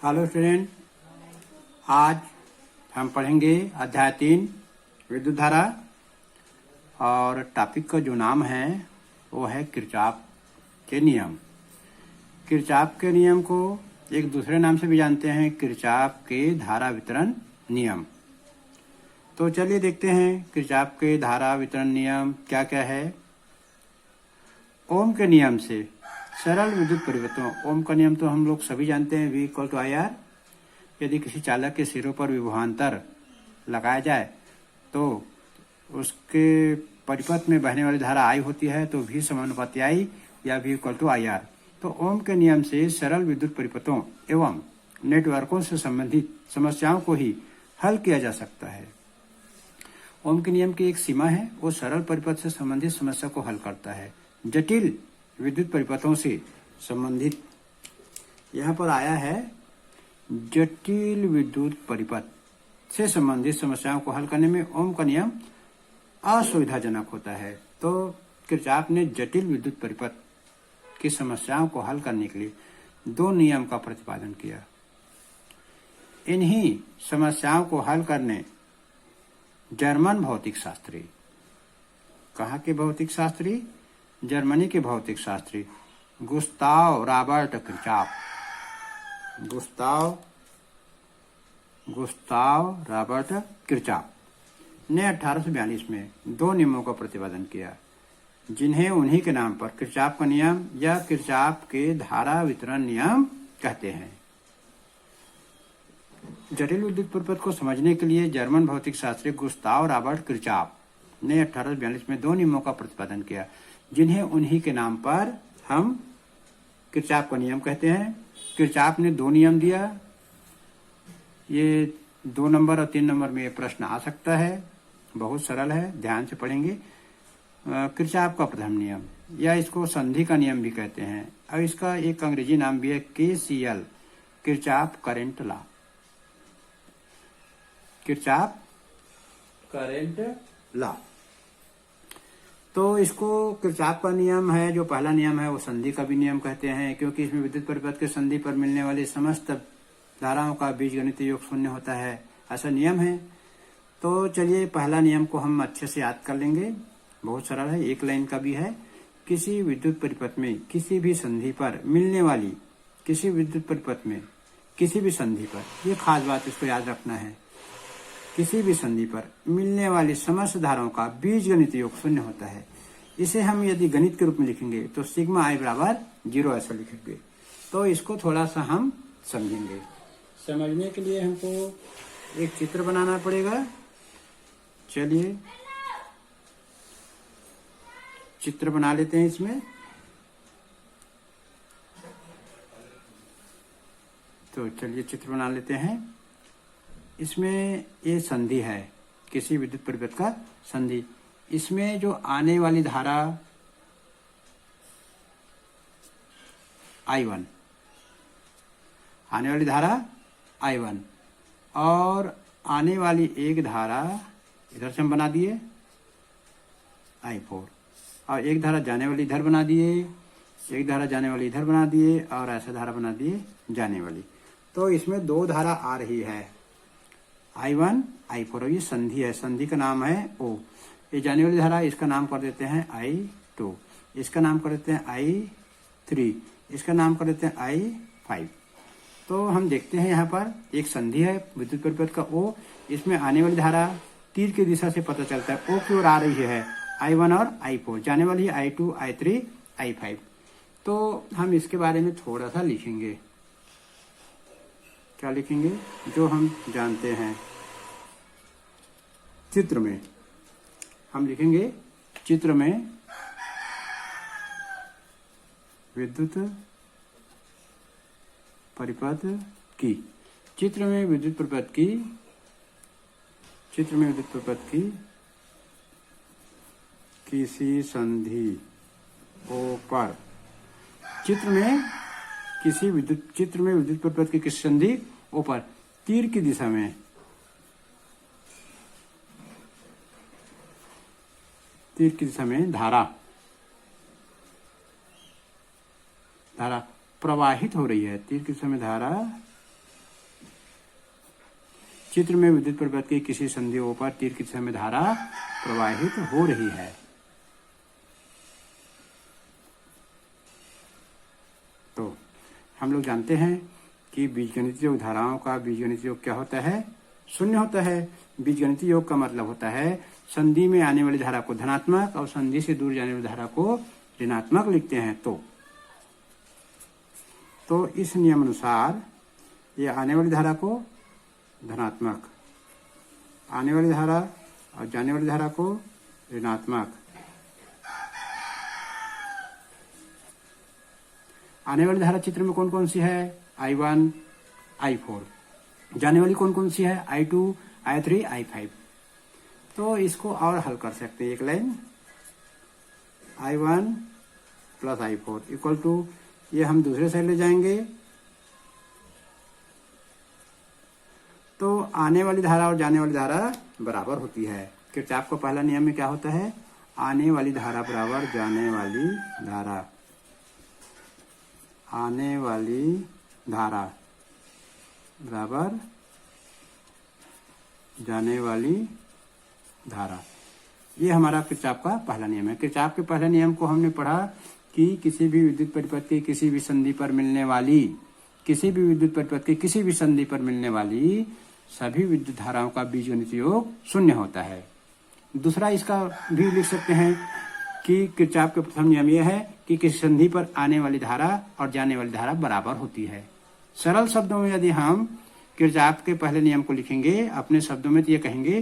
Hello student, आज हम पढ़ेंगे अध्याय 3 विद्युत धारा और टॉपिक का जो नाम है वो है किरचॉफ के नियम। किरचॉफ के नियम को एक दूसरे नाम से भी जानते हैं, किरचॉफ के धारा वितरण नियम। तो चलिए देखते हैं किरचॉफ के धारा वितरण नियम क्या क्या है। ओम के नियम से सरल विद्युत परिवर्तनों, ओम का नियम तो हम लोग सभी जानते हैं, V = IR। यदि किसी चालक के सिरों पर विभवांतर लगाया जाए तो उसके परिपथ में बहने वाली धारा I होती है, तो V समानुपाती I या V = IR। तो ओम के नियम से सरल विद्युत परिपथों एवं नेटवर्कों से संबंधित समस्याओं को ही हल किया जा सकता है। ओम के नियम की एक सीमा है, वो सरल परिपथ से संबंधित समस्या को हल करता है। जटिल विद्युत परिपथों से संबंधित, यहाँ पर आया है जटिल विद्युत परिपथ से संबंधित समस्याओं को हल करने में ओम का नियम असुविधाजनक होता है। तो किरचॉफ ने जटिल विद्युत परिपथ की समस्याओं को हल करने के लिए 2 नियम का प्रतिपादन किया। इन्हीं समस्याओं को हल करने जर्मन भौतिक शास्त्री, कहाँ के भौतिक शास्त्री? जर्मनी के भौतिक Shastri Gustav Robert Kirchhoff, Gustav Robert Kirchhoff ने 1842 में 2 नियमों का प्रतिपादन किया, जिन्हें उन्हीं के नाम पर किरचॉफ का नियम या किरचॉफ के धारा वितरण नियम कहते हैं। जटिल विद्युत परिपथ को समझने के लिए जर्मन भौतिक शास्त्री गुस्ताव रॉबर्ट किरचॉफ ने 1842 में 2 नियमों का प्रतिपादन किया, जिन्हें उन्हीं के नाम पर हम किरचॉफ का नियम कहते हैं। किरचॉफ ने 2 नियम दिया। ये 2 नंबर और 3 नंबर में ये प्रश्न आ सकता है, बहुत सरल है, ध्यान से पढ़ेंगे। किरचॉफ का प्रथम नियम या इसको संधि का नियम भी कहते हैं, और इसका एक अंग्रेजी नाम भी है KCL, Kirchhoff current law, Kirchhoff current law. तो इसको किरचॉफ का नियम है, जो पहला नियम है वो संधि का भी नियम कहते हैं, क्योंकि इसमें विद्युत परिपथ के संधि पर मिलने वाली समस्त धाराओं का बीजगणितीय योग 0 होता है, ऐसा नियम है। तो चलिए पहला नियम को हम अच्छे से याद कर लेंगे, बहुत सरल है, एक लाइन का भी है। किसी विद्युत परिपथ में किसी भी संधि पर मिलने वाली, किसी विद्युत परिपथ में किसी भी संधि पर, ये खास बात इसको याद रखना है, किसी भी संधि पर मिलने वाली समस्त धाराओं का बीजगणितीय योग 0 होता है। इसे हम यदि गणित के रूप में लिखेंगे तो सिग्मा I = 0 ऐसा लिखेंगे। तो इसको थोड़ा सा हम समझेंगे। समझने के लिए हमको एक चित्र बनाना पड़ेगा। चलिए चित्र बना लेते हैं इसमें। तो चलिए चित्र बना लेते हैं। इसमें ये संधि है, किसी विद्युत परिपथ का संधि। इसमें जो आने वाली धारा I1, आने वाली धारा I1 और आने वाली एक धारा इधर से हम बना दिए I4, और एक धारा जाने वाली इधर बना दिए, एक धारा जाने वाली इधर बना दिए, और ऐसा धारा बना दिए जाने वाली। तो इसमें 2 धारा आ रही है, I1 I4, और ये संधि है, संधि का नाम है O। ये जाने वाली धारा, इसका नाम कर देते हैं I2, इसका नाम कर देते हैं I3, इसका नाम कर देते हैं I5। तो हम देखते हैं यहाँ पर एक संधि है विद्युत परिपथ का O, इसमें आने वाली धारा तीर की दिशा से पता चलता है O की ओर आ रही है, I1 और I4, जाने वाली है I2 I3 I5। तो हम इसके बारे में थोड़ा सा लिखेंगे। क्या लिखेंगे? जो हम जानते हैं चित्र में हम लिखेंगे, चित्र में विद्युत परिपथ की, चित्र में विद्युत परिपथ की, चित्र में विद्युत परिपथ की किसी संधि O पर, चित्र में विद्युत परिपथ की किसी संधि O पर तीर की दिशा में, तीर की दिशा में धारा प्रवाहित हो रही है, तीर की दिशा में धारा चित्र में विद्युत परिपथ की किसी संधियों पर तीर की दिशा में धारा प्रवाहित हो रही है। तो हम लोग जानते हैं कि बीजगणितीय योग धाराओं का बीजगणितीय योग क्या होता है? शून्य होता है। बीजगणितीय योग का मतलब होता है संधि में आने वाली धारा को धनात्मक और संधि से दूर जाने वाली धारा को ऋणात्मक लिखते हैं। तो इस नियम अनुसार ये आने वाली धारा को धनात्मक, आने वाली धारा और जाने वाली धारा को ऋणात्मक, आने वाली धारा चित्र में कौन कौन सी है? I1, I4। जाने वाली कौन कौन सी है? I2, I3, I5। तो इसको और हल कर सकते हैं। एक line I1 plus I4 equal to, ये हम दूसरे साइड ले जाएंगे तो आने वाली धारा और जाने वाली धारा बराबर होती है। किरचॉफ का पहला नियम में क्या होता है? आने वाली धारा बराबर जाने वाली धारा, आने वाली धारा बराबर जाने वाली धारा। ये हमारा किरचॉफ का पहला नियम है। किरचॉफ के पहले नियम को हमने पढ़ा कि किसी भी विद्युत परिपथ की किसी भी संधि पर मिलने वाली, किसी भी विद्युत परिपथ की किसी भी संधि पर मिलने वाली सभी विद्युत धाराओं का बीजगणितीय योग शून्य होता है। दूसरा इसका भी लिख सकते हैं कि किरचॉफ के प्रथम नियम यह है कि किसी संधि पर आने वाली धारा और जाने वाली धारा बराबर होती है। सरल शब्दों में यदि हम किरचॉफ के पहले नियम को लिखेंगे अपने शब्दों में, तो ये कहेंगे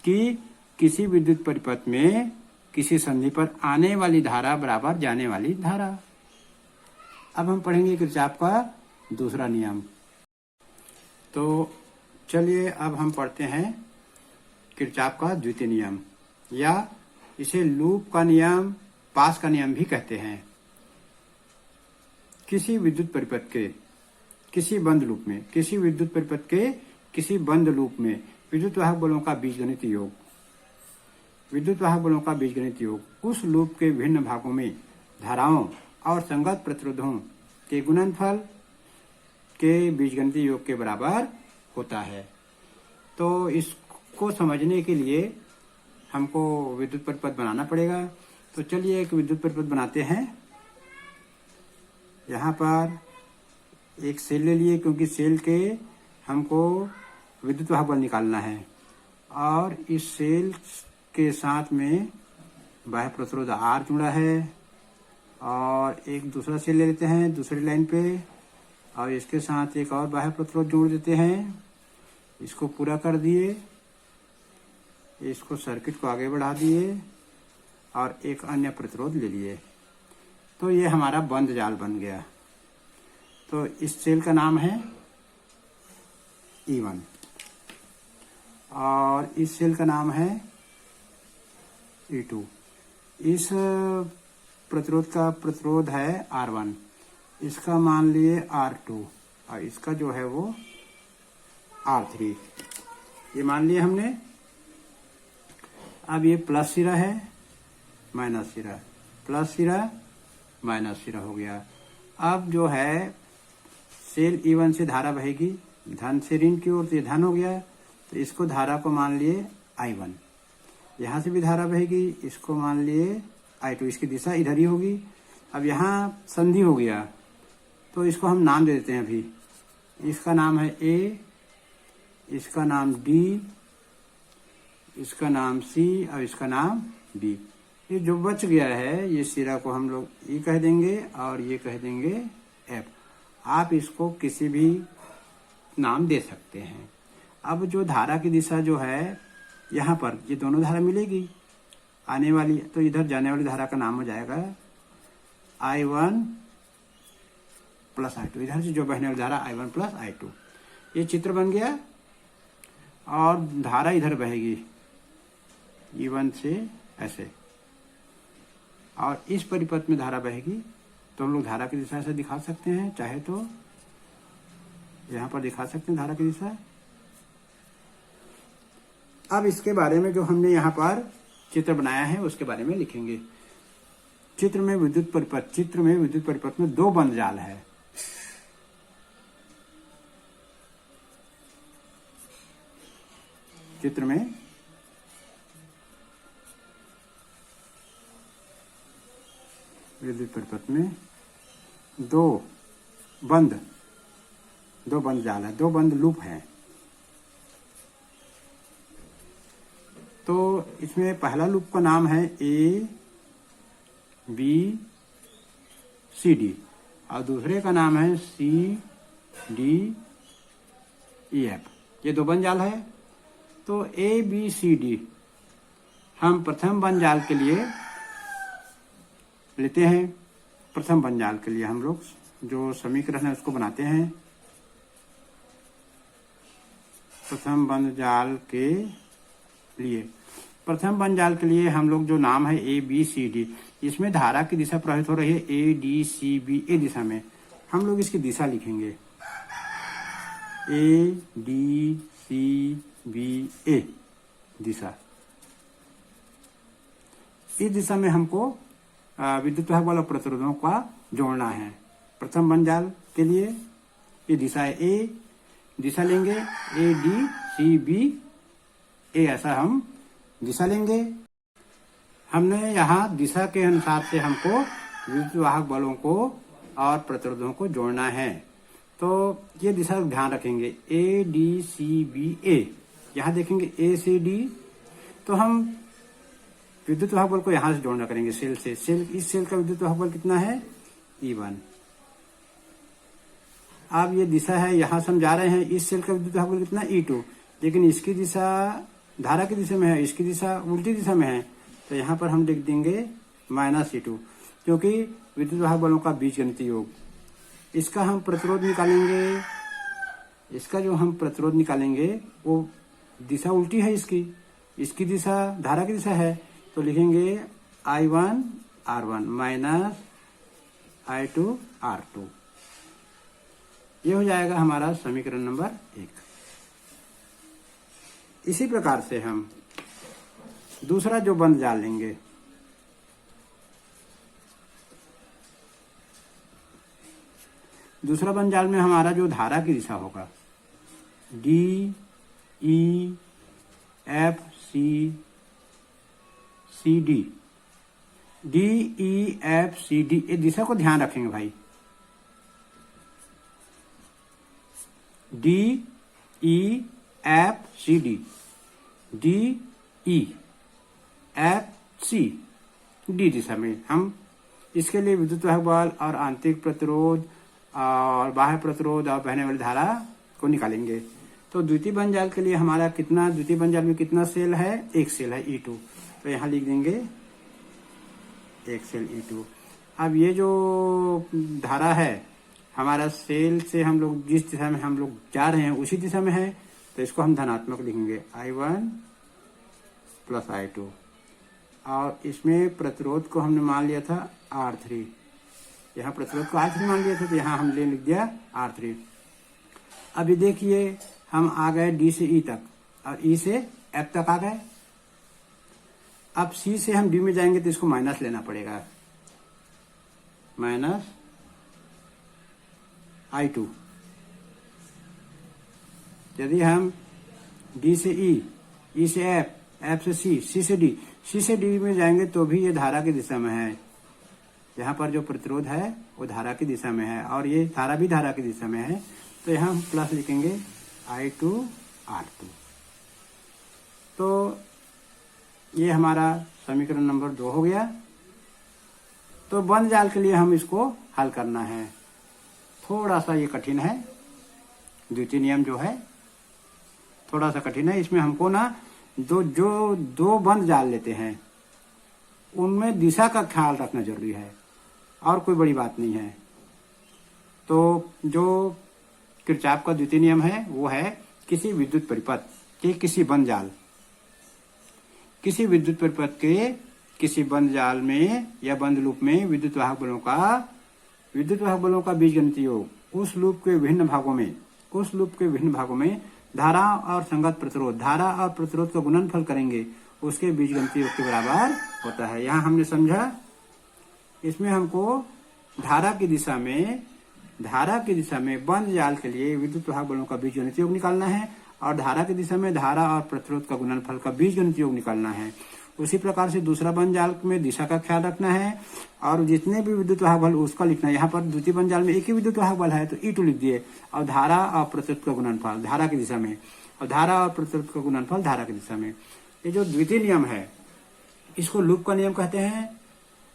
कि किसी विद्युत परिपथ में किसी संधि पर आने वाली धारा बराबर जाने वाली धारा। अब हम पढ़ेंगे किरचॉफ का दूसरा नियम। तो चलिए अब हम पढ़ते हैं किरचॉफ का द्वितीय नियम, या इसे लूप का नियम, पास का नियम भी कहते हैं। किसी विद्युत परिपथ के किसी बंद लूप में, किसी विद्युत परिपथ के किसी बंद लूप में विद्युत वाहक बलों का बीजगणितीय योग, विद्युत वाहक बलों का बीजगणितीय योग उस लूप के विभिन्न भागों में धाराओं और संगत प्रतिरोधों के गुणनफल के बीजगणितीय योग के बराबर होता है। तो इसको समझने के लिए हमको विद्युत परिपथ बनाना पड़ेगा। तो चलिए एक विद्युत परिपथ बनाते हैं। यहाँ पर एक सेल ले लिए, क्योंकि सेल के हमको विद्युत वाहक बल निकालना है, और इस सेल के साथ में बाह्य प्रतिरोध R जुड़ा है, और एक दूसरा सेल ले लेते हैं दूसरी लाइन पे, और इसके साथ एक और बाह्य प्रतिरोध जोड़ देते हैं। इसको पूरा कर दिए, इसको सर्किट को आगे बढ़ा दिए और एक अन्य प्रतिरोध ले लिए। तो ये हमारा बंद जाल बन गया। तो इस सेल का नाम है E1 और इस सेल का नाम है E2। इस प्रतिरोध का प्रतिरोध है R1, इसका मान लिए R2 और इसका जो है वो R3। ये मान लिए हमने। अब ये प्लस सिरा है, माइनस सिरा, प्लस सिरा माइनस सिरा हो गया। अब जो है सेल E1 से धारा बहेगी धन से ऋण की ओर, तो ये धन हो गया। तो इसको धारा को मान लिए I1। यहाँ से भी धारा बहेगी, इसको मान लिए I2, इसकी दिशा इधर ही होगी। अब यहाँ संधि हो गया तो इसको हम नाम दे देते हैं अभी। इसका नाम है A, इसका नाम D, इसका नाम C और इसका नाम B। ये जो बच गया है ये सिरा को हम लोग E कह देंगे और ये कह देंगे F। आप इसको किसी भी नाम दे सकते हैं। अब जो धारा की दिशा जो है यहाँ पर ये दोनों धारा मिलेगी आने वाली, तो इधर जाने वाली धारा का नाम हो जाएगा I1 प्लस I2। इधर से जो बहने वाली धारा I1 प्लस I2। ये चित्र बन गया और धारा इधर बहेगी E1 से ऐसे, और इस परिपथ में धारा बहेगी। तो हम लोग धारा की दिशा से दिखा सकते हैं, चाहे तो यहाँ पर दिखा सकते हैं धारा की दिशा। अब इसके बारे में जो हमने यहाँ पर चित्र बनाया है उसके बारे में लिखेंगे। चित्र में विद्युत परिपथ में दो बंद जाल है। चित्र में विद्युत परिपथ में दो बंद जाल है, दो बंद लूप है। तो इसमें पहला लूप का नाम है ए बी सी डी और दूसरे का नाम है सी डी ई एफ। ये दो बंद जाल है। तो ए बी सी डी हम प्रथम बंद जाल के लिए लेते हैं। प्रथम बंद जाल के लिए हम लोग जो समीकरण है उसको बनाते हैं। प्रथम बंद जाल के लिए हम लोग जो नाम है ए बी सी डी, इसमें धारा की दिशा प्रवाहित हो रही है ए डी सी बी ए दिशा में। हम लोग इसकी दिशा लिखेंगे ए डी सी बी ए दिशा। इस दिशा में हमको विद्युत वाहक वाला प्रतिरोधों का जोड़ना है। प्रथम बंद जाल के लिए ये दिशा है ए, दिशा लेंगे ए डी सी बी ए, ऐसा हम दिशा लेंगे। हमने यहाँ दिशा के अनुसार से हमको विद्युत वाहक बलों को और प्रतिरोधों को जोड़ना है। तो ये दिशा ध्यान रखेंगे ए डी सी बी ए। यहाँ देखेंगे ए सी डी, तो हम विद्युत वाहक बल को यहाँ से जोड़ना करेंगे सेल से। इस सेल का विद्युत वाहक बल कितना है E1। अब ये दिशा है, यहाँ से हम जा रहे हैं। इस सेल का विद्युत वाहक बल कितना E2, लेकिन इसकी दिशा धारा की दिशा में है, इसकी दिशा उल्टी दिशा में है। तो यहाँ पर हम लिख देंगे -E2, क्योंकि विद्युत वाहक बलों का बीजगणितीय योग। इसका हम प्रतिरोध निकालेंगे, इसका जो हम प्रतिरोध निकालेंगे वो दिशा उल्टी है इसकी दिशा धारा की दिशा है। तो लिखेंगे I1 R1 minus I2 R2। ये हो जाएगा हमारा समीकरण नंबर 1। इसी प्रकार से हम दूसरा जो बंद जाल लेंगे, दूसरा बंद जाल में हमारा जो धारा की दिशा होगा D E F C D, D E F C D, ये दिशा को ध्यान रखेंगे भाई। D E F C D, D E F C D दिशा में हम इसके लिए विद्युत वाहक बल और आंतरिक प्रतिरोध और बाह्य प्रतिरोध और बहने वाली धारा को निकालेंगे। तो द्वितीय बंद जाल के लिए हमारा कितना, द्वितीय बंद जाल में कितना सेल है, एक सेल है E2। तो यहाँ लिख देंगे एक सेल E2। अब ये जो धारा है हमारा सेल से हम लोग जिस दिशा में हम लोग जा रहे हैं उसी दिशा में है, तो इसको हम धनात्मक लिखेंगे I1 प्लस I2। और इसमें प्रतिरोध को हमने मान लिया था R3, यहाँ प्रतिरोध को R3 मान लिया था, तो यहाँ हमने लिख दिया R3। अब ये देखिए हम आ गए D से E तक और E से F तक आ गए। अब C से हम D में जाएंगे तो इसको माइनस लेना पड़ेगा, माइनस I2। यदि हम D से E, E से F, F से C, C से D, C से D में जाएंगे तो भी ये धारा की दिशा में है। यहाँ पर जो प्रतिरोध है वो धारा की दिशा में है और ये धारा भी धारा की दिशा में है। तो यहाँ हम प्लस लिखेंगे I2 R2। तो ये हमारा समीकरण नंबर 2 हो गया। तो बंद जाल के लिए हम इसको हल करना है। थोड़ा सा ये कठिन है, द्वितीय नियम जो है थोड़ा सा कठिन है। इसमें हमको ना दो बंद जाल लेते हैं उनमें दिशा का ख्याल रखना जरूरी है और कोई बड़ी बात नहीं है। तो जो किरचॉफ का द्वितीय नियम है वो है किसी विद्युत परिपथ के किसी बंद जाल, किसी विद्युत परिपथ के किसी बंद जाल में या बंद लूप में विद्युत वाहक बलों का बीजगणितीय योग उस लूप के विभिन्न भागों में धारा और संगत प्रतिरोध, धारा और प्रतिरोध का गुणनफल करेंगे, उसके बीजगणितीय योग के बराबर होता है। यहाँ हमने समझा, इसमें हमको धारा की दिशा में बंद जाल के लिए विद्युत वाहक बलों का बीजगणितीय योग निकालना है और धारा की दिशा में धारा और प्रतिरोध का गुणनफल का बीजगणित योग निकालना है। उसी प्रकार से दूसरा बंजाल में दिशा का ख्याल रखना है और जितने भी विद्युत वाहक बल उसका लिखना है। यहाँ पर द्वितीय बंजाल में एक ही विद्युत वाहक बल है तो E2 लिख दिए, और धारा और प्रतिरोध का गुणनफल धारा की दिशा में, और धारा और प्रतिरोध का गुणनफल धारा की दिशा में। ये जो द्वितीय नियम है इसको लूप का नियम कहते हैं,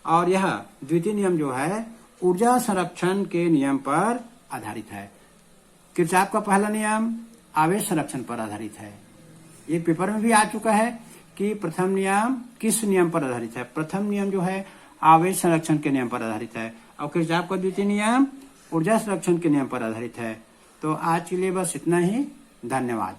और यह द्वितीय नियम जो है ऊर्जा संरक्षण के नियम पर आधारित है। किरचॉफ का पहला नियम आवेश संरक्षण पर आधारित है। ये पेपर में भी आ चुका है कि प्रथम नियम किस नियम पर आधारित है। प्रथम नियम जो है आवेश संरक्षण के नियम पर आधारित है, और किरचॉफ का द्वितीय नियम ऊर्जा संरक्षण के नियम पर आधारित है। तो आज के लिए बस इतना ही। धन्यवाद।